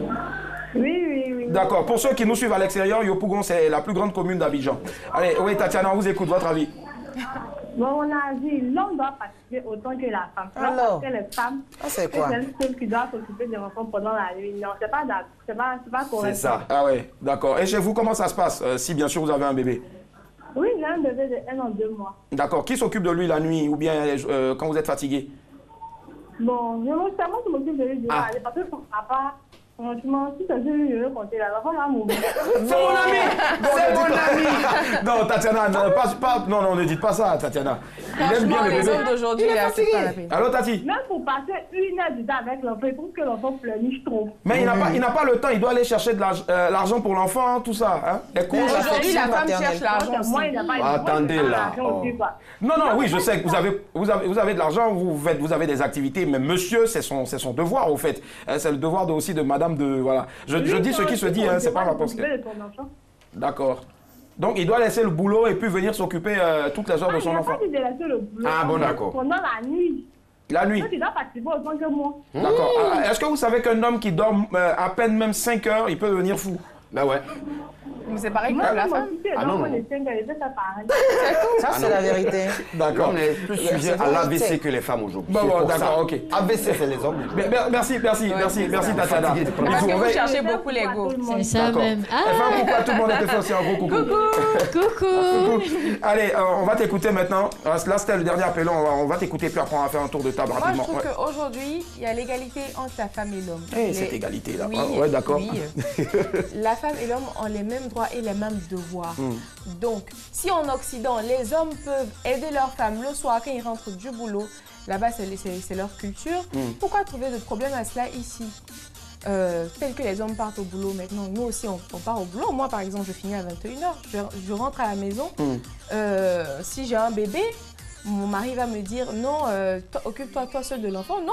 Oui. D'accord. Pour ceux qui nous suivent à l'extérieur, Yopougon, c'est la plus grande commune d'Abidjan. Allez, oui, Tatiana, on vous écoute, votre avis. Bon, on a dit l'homme doit participer autant que la femme. Alors, parce que les femmes, c'est quoi? C'est celles qui doivent s'occuper des enfants pendant la nuit. Non, c'est pas correct. C'est ça. Ah ouais, d'accord. Et chez vous, comment ça se passe, si bien sûr vous avez un bébé? Oui, j'ai un bébé de 1 an 2 mois. D'accord. Qui s'occupe de lui la nuit ou bien quand vous êtes fatigué? Bon, c'est moi qui m'occupe de lui. Parce que son papa, franchement, si c'est lui, je veux compter là. L'enfant va mourir. C'est mon ami. C'est mon ami. Non, Tatiana, non, ne dites pas ça, Tatiana. Il aime bien les les bébés. hommes d'aujourd'hui, Il est là, c'est fatigué. pas la peine. Allô, Tati? Même pour passer 1 heure du temps avec l'enfant, il trouve que l'enfant pleurniche trop. Mais il n'a pas le temps, il doit aller chercher de l'argent pour l'enfant, tout ça. Hein? Les courses. Aujourd'hui, la femme maternelle. cherche l'argent Moi, aussi. il n'a pas Attendez, là. Non, oui, je sais que vous avez de l'argent, vous avez des activités, mais monsieur, c'est son devoir, au fait. C'est le devoir aussi de madame de... Voilà. Je dis ce qui se dit, hein, c'est pas ma pensée. D'accord. Donc, il doit laisser le boulot et puis venir s'occuper toutes les heures de son enfant. Il n'a pas dit de laisser le boulot. Ah bon, d'accord. Pendant la nuit. La nuit. Donc, il doit participer autant que moi. D'accord. Est-ce que vous savez qu'un homme qui dort à peine même 5 heures, il peut devenir fou? Ben ouais. Mais c'est pareil Moi, pour la femme. Ah non, non. Ça, c'est la vérité. D'accord. On est plus sujet à l'AVC que les femmes aujourd'hui. Bon, C'est pour d'accord, ça. ok. AVC, c'est les hommes. Merci, Tatiana. Fatigué. Parce que vous cherchez beaucoup l'ego. C'est ça même. Elle fait un coucou à tout le monde, elle te fait aussi un gros coucou. Coucou. Allez, on va t'écouter maintenant. Là, c'était le dernier appel. On va t'écouter, puis après, on va faire un tour de table Moi, je rapidement. trouve qu'aujourd'hui, il y a l'égalité entre la femme et l'homme. Cette égalité-là. Oui, Ouais, d'accord. oui. La femme et l'homme ont les mêmes droits et les mêmes devoirs. Donc, si en Occident, les hommes peuvent aider leurs femmes le soir quand ils rentrent du boulot, là-bas, c'est leur culture, pourquoi trouver de problème à cela ici? Tel que les hommes partent au boulot maintenant, nous aussi on part au boulot. Moi par exemple, je finis à 21h, je rentre à la maison. Si j'ai un bébé, mon mari va me dire non, occupe-toi toi seul de l'enfant. Non,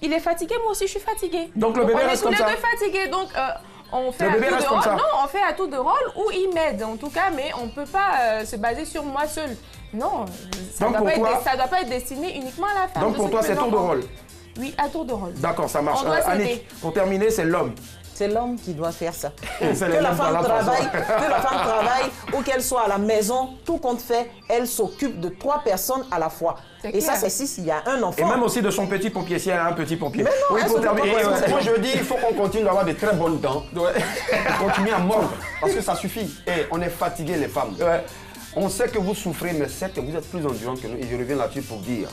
il est fatigué, moi aussi je suis fatiguée. Donc le bébé reste comme ça. On est tous les deux fatigués, donc on fait Le bébé reste comme ça. Non, on fait à tour de rôle ou il m'aide en tout cas, mais on ne peut pas se baser sur moi seule. Non, ça ne doit pas être destiné uniquement à la femme. Donc pour toi c'est tour de rôle. Oui, à tour de rôle. D'accord, ça marche. On doit s'aider. Annick, pour terminer, c'est l'homme. C'est l'homme qui doit faire ça. C'est Que la femme travaille ou qu'elle soit à la maison, tout compte fait, elle s'occupe de 3 personnes à la fois. Et ça, c'est s'il y a un enfant. Et même aussi de son petit pompier, si elle a un petit pompier. Mais non, oui, pour terminer. Moi je dis, il faut qu'on continue d'avoir de très bonnes dents. Continuer à mordre, parce que ça suffit. Et on est fatigué les femmes. On sait que vous souffrez, mais certes, vous êtes plus endurantes que nous. Et je reviens là-dessus pour dire.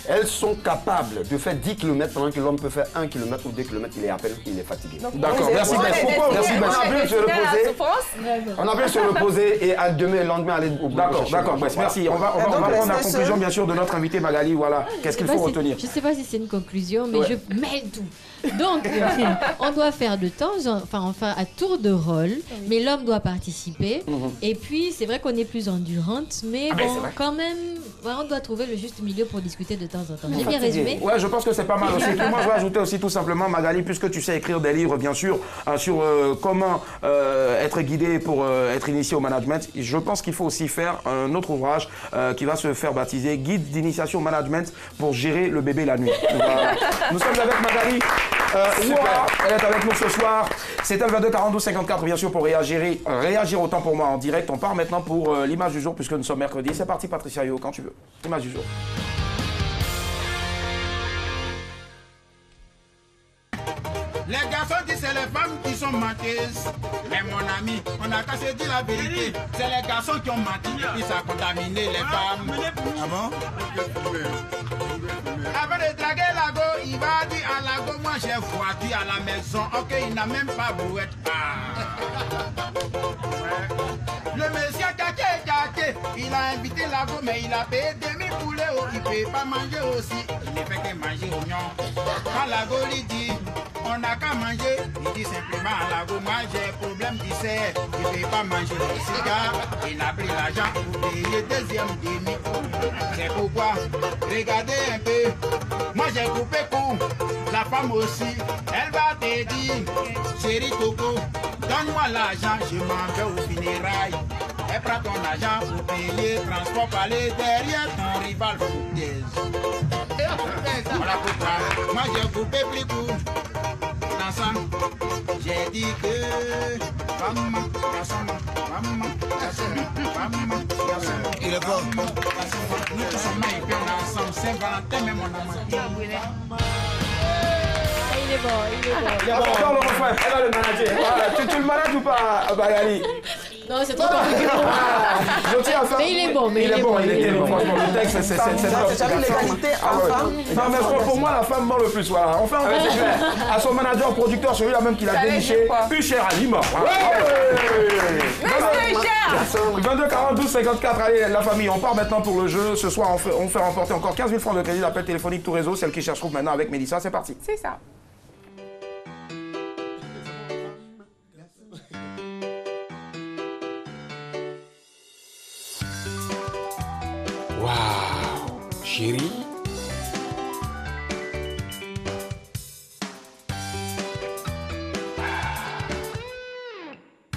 Elles sont capables de faire 10 km pendant que l'homme peut faire 1 km ou 2 km. Il est à peine, il est fatigué. D'accord, merci Bess. Merci Bess. On a pu se reposer. On a pu se reposer et à demain et lendemain aller au bout. D'accord, Bess. Merci. On va prendre la conclusion, bien sûr, de notre invité Magali. Voilà, qu'est-ce qu'il faut retenir? Je ne sais pas si c'est une conclusion, mais je mêle tout. Donc, on doit faire de temps, enfin à tour de rôle, mais l'homme doit participer. Et puis, c'est vrai qu'on est plus endurante, mais quand même, on doit trouver le juste milieu pour discuter de temps en temps. J'ai bien résumé? Ouais, je pense que c'est pas mal aussi. Moi, je vais ajouter aussi tout simplement, Magali, puisque tu sais écrire des livres, bien sûr, sur comment être guidé pour être initié au management, je pense qu'il faut aussi faire un autre ouvrage qui va se faire baptiser Guide d'initiation au management pour gérer le bébé la nuit. Voilà. Nous sommes avec Magali. Elle est avec nous ce soir. C'est un 22 42 54 bien sûr pour réagir autant pour moi en direct. On part maintenant pour l'image du jour puisque nous sommes mercredi. C'est parti Patricia Yo, quand tu veux. L'image du jour. Les garçons disent c'est les femmes qui sont menteuses. Mais mon ami, on n'a qu'à se dire la vérité. C'est les garçons qui ont menti et puis ça a contaminé les femmes. Ah bon? Avant de draguer Lago, il va dire à Lago, moi j'ai voiture à la maison. Ok, il n'a même pas brouette. Le monsieur Kaké, il a invité Lago, mais il a payé demi-poulet. Il ne peut pas manger aussi. Il ne fait que manger oignon. Quand Lago lui dit, on n'a qu'à manger, il dit simplement à Lago, moi j'ai problème dessert. Il ne peut pas manger le cigare. Il a pris l'argent pour payer deuxième demi. C'est pourquoi, regardez un peu, moi j'ai coupé court. La femme aussi, elle va te dire, chérie Coco, donne-moi l'argent, je m'en vais au funérailles. Elle prend ton argent pour payer transport pour aller derrière ton rival foutaise. Voilà pourquoi moi j'ai coupé plus court. Ensemble, j'ai dit que maman, il est bon. Nous tous sommes là et bien ensemble. Saint-Valentin, mais mon amant. Il est bon. Attends, le refrain. Elle va le manager. Tu le manages ou pas, Magali? Non, c'est trop compliqué pour moi. Je tiens à faire. Mais il est bon, il est bon. Franchement, le texte, c'est J'avais l'égalité enfant. Non, mais pour moi, la femme ment le plus. Voilà. Enfin, on va à son manager, producteur, celui-là même qui l'a déniché, Usher Alima. 22 42 54. Allez, la famille, on part maintenant pour le jeu. Ce soir, on fait remporter encore 15 000 francs de crédit d'appel téléphonique tout réseau. Celle qui cherche trouve maintenant avec Mélissa. C'est parti. C'est ça. Waouh, chérie.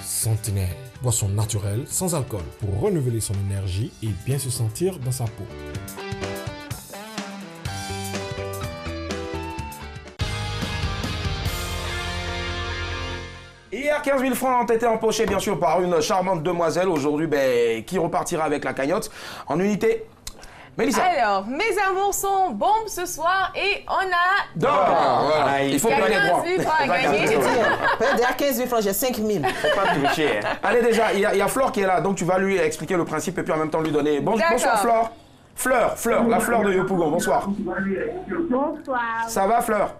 Sentinelle, boisson naturelle, sans alcool, pour renouveler son énergie et bien se sentir dans sa peau. Hier, 15 000 francs ont été empochés, bien sûr, par une charmante demoiselle. Aujourd'hui, qui repartira avec la cagnotte en unité. Mélissa. Alors, mes amours sont bombes ce soir et on a... Voilà. Il faut gagner droit. 15 000 francs à gagner. Derrière 15 000 francs, j'ai 5 000. Faut pas toucher. Allez, déjà, il y a Flore qui est là, donc tu vas lui expliquer le principe et puis en même temps lui donner... Bonsoir, Flore. Fleur, la fleur de Yopougon, bonsoir. Bonsoir. Ça va, Fleur?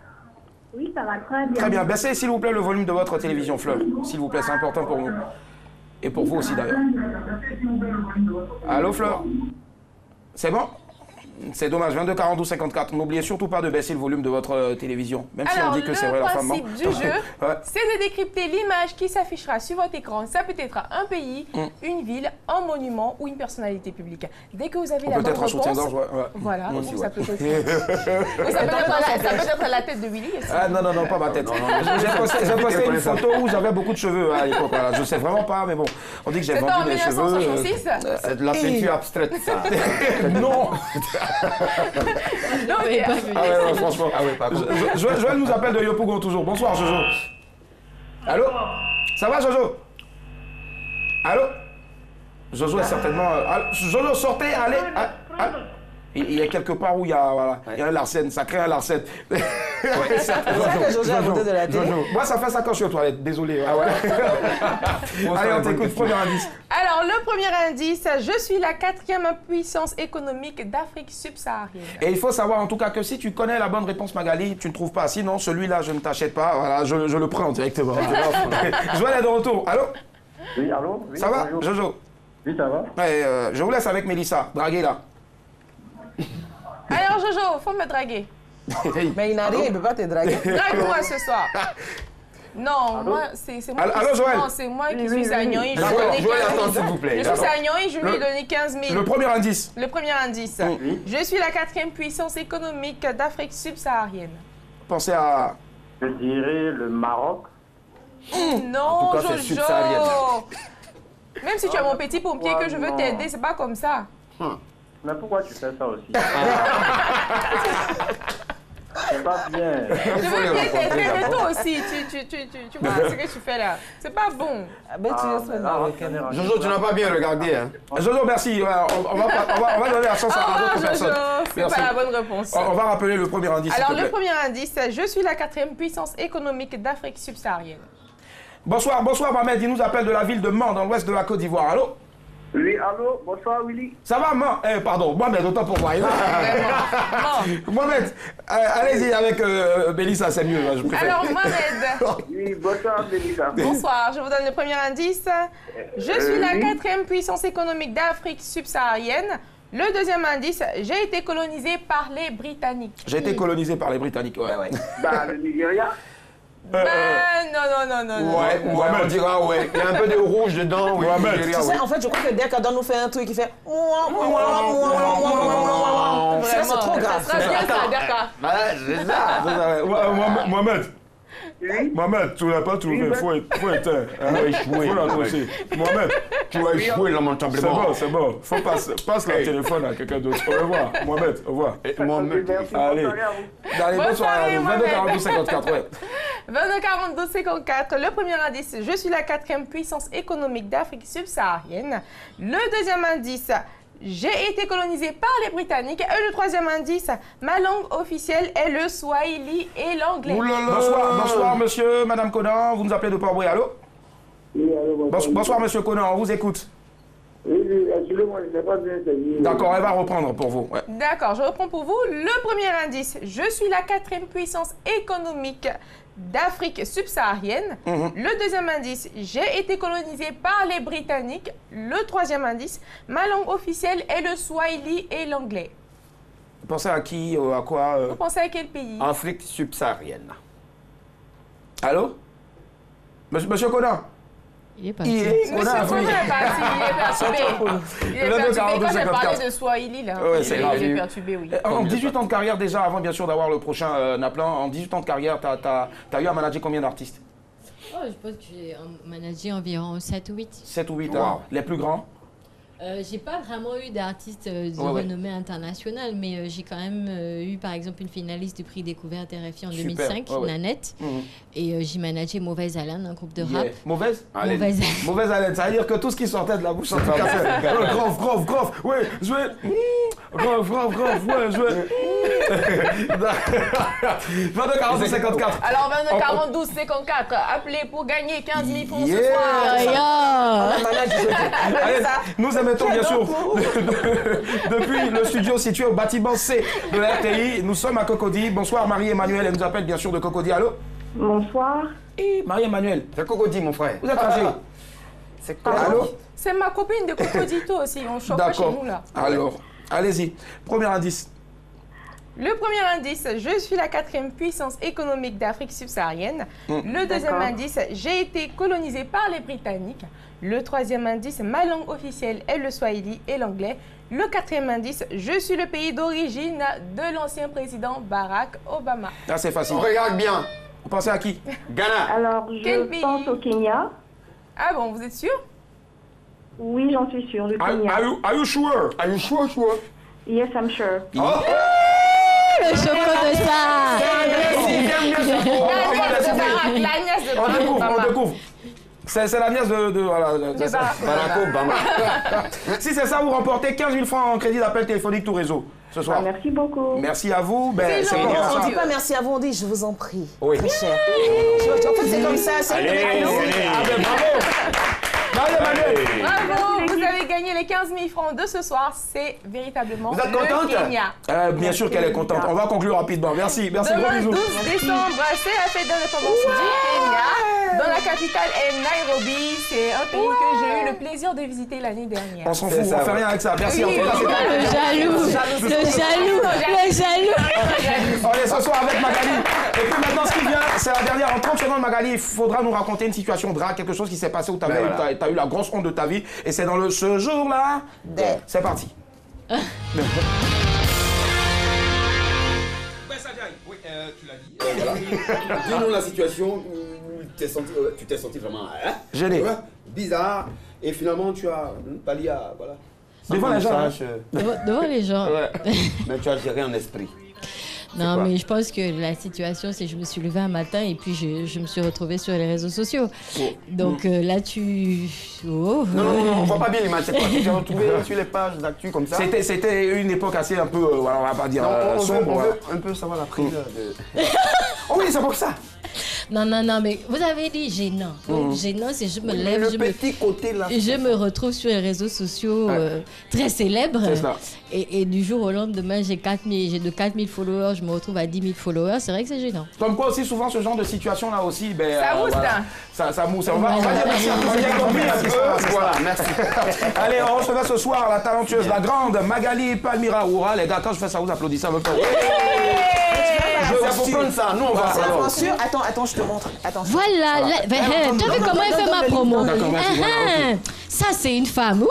Oui, ça va très bien. Très bien. Baissez, s'il vous plaît, le volume de votre télévision, Fleur. S'il vous plaît, c'est important pour nous. Et pour vous aussi, d'ailleurs. Allô, Fleur? C'est bon? C'est dommage, 22 42 54. N'oubliez surtout pas de baisser le volume de votre télévision. Même si on dit que c'est vrai, la femme ment. Alors, le principe du jeu, c'est de décrypter l'image qui s'affichera sur votre écran. Ça peut être un pays, une ville, un monument ou une personnalité publique. Dès que vous avez la bonne réponse... Peut-être un soutien-gorge, Voilà, ou ça peut être... ça peut être la tête de Willy. Ah non, pas ma tête. J'ai posté une photo où j'avais beaucoup de cheveux à l'époque. Voilà. Je sais vraiment pas, mais bon, on dit que j'ai vendu mes cheveux. C'est de la peinture abstraite, ça. Non. Non, mais franchement. Joël nous appelle de Yopougon toujours. Bonsoir, Jojo. Allô? Ça va, Jojo? Allô? Jojo est certainement... Jojo, sortez, allez. Il y a quelque part où il y a un Larsen, ça crée un Larsen. C'est ça que Jojo a voté de la télé. Moi, ça fait 5 ans que je suis aux toilettes, désolé. Allez, on t'écoute, premier indice. Alors, le premier indice, je suis la 4e puissance économique d'Afrique subsaharienne. Et il faut savoir en tout cas que si tu connais la bonne réponse, Magali, tu ne trouves pas. Sinon, celui-là, je ne t'achète pas. Voilà, je le prends directement. Joël est de retour. Allô? Oui, allô? Ça va, Jojo? Oui, ça va. Je vous laisse avec Mélissa. Draguez là. Alors, Jojo, faut me draguer. Mais il n'a rien, il ne peut pas te draguer. Drague-moi ce soir. Non, moi, c'est moi. Allô, Joël? Non, c'est moi qui suis Sagnoï. Joël, attends, s'il vous plaît. Je suis Sagnoï, je lui ai donné 15 000. Le premier indice. Le premier indice. Je suis la 4e puissance économique d'Afrique subsaharienne. Pensez à... Je dirais le Maroc. Non, tout cas, c'est Jojo. subsaharienne. Même si tu es mon petit pompier que je veux t'aider, c'est pas comme ça. Mais pourquoi tu fais ça aussi? C'est pas bien. Je veux bien t'aider, mais toi aussi, tu vois ce que tu fais là. C'est pas bon. Jojo, tu n'as pas bien regardé. Hein. Jojo, merci. On va donner la chance à d'autres personnes. C'est pas la bonne réponse. On va rappeler le premier indice. Alors, le premier indice, je suis la 4e puissance économique d'Afrique subsaharienne. Bonsoir, Mohamed. Il nous appelle de la ville de Mans, dans l'ouest de la Côte d'Ivoire. Allô? Oui, allô? Bonsoir, Willy. Ça va, Mans? Pardon, Mohamed, autant pour moi. Mohamed, allez-y avec Mélissa, c'est mieux, je préfère. Alors, Mohamed. Oui, bonsoir, Mélissa. Bonsoir, je vous donne le premier indice. Je suis la 4e puissance économique d'Afrique subsaharienne. Le deuxième indice, j'ai été colonisé par les Britanniques. J'ai été colonisé par les Britanniques, ouais. Bah, le Nigeria. Non. Ouais, on dira, ouais. Il y a un peu de rouge dedans, oui. Tu sais, en fait, je crois que dès qu'Adam nous fait un truc, il fait... Ça, c'est trop grave. Ça sera bien ça, Derka. C'est ça. Mohamed. Mohamed, tu l'as pas trouvé, faut éteindre. Faut l'annoncer. Mohamed, tu vas échouer lamentablement. C'est bon. Faut passe le téléphone à quelqu'un d'autre. Au revoir, Mohamed, au revoir. Allez, bonne soirée, 22 42 54, ouais. 22 42 54, le premier indice, je suis la 4e puissance économique d'Afrique subsaharienne. Le deuxième indice, j'ai été colonisé par les Britanniques. Et le troisième indice, ma langue officielle est le Swahili et l'anglais. Bonsoir, monsieur, madame Conan, vous nous appelez de Port-Boué, allô? Oui, allô, bonsoir, monsieur Conan, on vous écoute. Oui, est-ce Excusez-moi, je n'ai pas bien saisi. D'accord, elle va reprendre pour vous. Ouais. D'accord, je reprends pour vous. Le premier indice, je suis la 4e puissance économique d'Afrique subsaharienne. Le deuxième indice, j'ai été colonisé par les Britanniques. Le troisième indice, ma langue officielle est le Swahili et l'anglais. Vous pensez à qui, à quoi Vous pensez à quel pays? Afrique subsaharienne. Allô? Monsieur Conan? Il est parti. Monsieur Conan est parti, il est perturbé. Il est perturbé. Quand j'ai parlé de Swahili, là, il est perturbé, oui. En 18 ans de carrière déjà, avant bien sûr d'avoir le prochain Naplan, en 18 ans de carrière, t'as eu à manager combien d'artistes? Oh, je pense que j'ai managé environ 7 ou 8. 7 ou 8, hein. Les plus grands? J'ai pas vraiment eu d'artistes de renommée internationale, mais j'ai quand même eu par exemple une finaliste du prix Découverte RFI en 2005, Nanette. Et j'ai managé Mauvaise Haleine, un groupe de rap. Mauvaise Haleine. Mauvaise Haleine, ça veut dire que tout ce qui sortait de la bouche, en tout cas, grave, ouais, je vais... Grave, ouais, je vais... 22 42 54. Alors 22 42 54, appelez pour gagner 15 000 francs ce soir. Allez, nous émettons bien sûr depuis le studio situé au bâtiment C de la RTI. Nous sommes à Cocody. Bonsoir Marie-Emmanuel, elle nous appelle bien sûr de Cocody. Allô? Bonsoir. Et Marie-Emmanuel. C'est Cocody, mon frère. Vous êtes âgé? C'est quoi? Allô? C'est ma copine de Cocodito aussi, on choque pas chez nous là. Alors, allez-y. Premier indice. Le premier indice, je suis la 4e puissance économique d'Afrique subsaharienne. Le deuxième indice, j'ai été colonisé par les Britanniques. Le troisième indice, ma langue officielle est le Swahili et l'anglais. Le quatrième indice, je suis le pays d'origine de l'ancien président Barack Obama. Ah, c'est facile. Regarde bien. Vous pensez à qui? Ghana. Alors, je pense au Kenya. Ah bon, vous êtes sûr? Oui, j'en suis sûre, le Kenya. Are you sure? Are you sure? Yes, I'm sure. Oh. Le chocolat de ça. La nièce de Barack Obama. On découvre. C'est la nièce de Barack Obama. Si c'est ça, vous remportez 15 000 francs en crédit d'appel téléphonique tout réseau ce soir. Merci beaucoup. Merci à vous. On ne dit pas merci à vous, on dit je vous en prie. Oui. Très cher. En fait, c'est comme ça. Allez, bravo. Bravo, vous avez gagné les 15 000 francs de ce soir. C'est véritablement vous êtes contente? le Kenya. Bien sûr qu'elle est contente. On va conclure rapidement. Merci, gros bisous. 12 décembre, c'est la fête d'indépendance du Kenya. Dans la capitale est Nairobi. C'est un pays que j'ai eu le plaisir de visiter l'année dernière. On s'en fout, on fait rien avec ça. Merci. Le jaloux. On est ce soir avec Magali. Et puis maintenant, ce qui vient, c'est la dernière. En 30 secondes, Magali, il faudra nous raconter une situation drague, quelque chose qui s'est passé où tu as eu la grosse honte de ta vie. Et c'est dans ce jour-là. C'est parti. Oui, tu l'as dit. Voilà. Dis-nous la situation. Tu t'es senti vraiment gêné. Bizarre. Et finalement, tu as pallié à. Voilà. Devant les gens. Devant les gens. Ouais. Mais tu as géré en esprit. Non, mais je pense que la situation, c'est que je me suis levée un matin et puis je me suis retrouvée sur les réseaux sociaux. Donc là, tu... Non, on voit pas bien l'image. C'est quoi? Tu t'es retrouvé sur les pages d'actu comme ça? C'était une époque assez un peu, on va pas dire sombre. On veut un peu savoir la prise de... Oh oui, c'est pour ça. Non, mais vous avez dit gênant. Donc, gênant, c'est je me lève, je me retrouve sur les réseaux sociaux très célèbres. C'est ça. Et du jour au lendemain, j'ai de 4 000 followers, je me retrouve à 10 000 followers. C'est vrai que c'est gênant. Comme quoi aussi, souvent, ce genre de situation-là aussi, ça mousse, ça mousse. On va dire merci à tous. Voilà, merci. Allez, on recevait ce soir la talentueuse, la grande Magali Palmira Oura. Les gars, quand je fais ça, vous applaudissez un peu. C'est pour prendre ça. Nous, on va faire. Attends, je te montre. Voilà. Tu as vu comment elle fait ma promo? Ça, c'est une femme.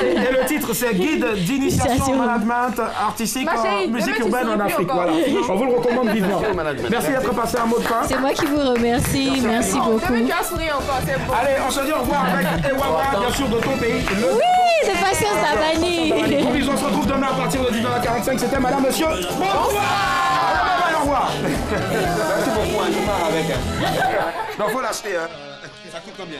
Et le titre, c'est Guide d'initiation au management artistique en musique urbaine en Afrique. Voilà. On vous le recommande vivement. Merci d'être passé un mot de fin. C'est moi qui vous remercie. Merci beaucoup. Tu as souri encore, c'est bon. Allez, on se dit au revoir avec Ewawa, bien sûr, de ton pays. Oui, de Patience Tabani. On se retrouve demain à partir de 19h45. C'était Madame, Monsieur. Bonsoir. Au revoir. Merci beaucoup. On part avec. Donc, faut l'acheter. Ça coûte combien?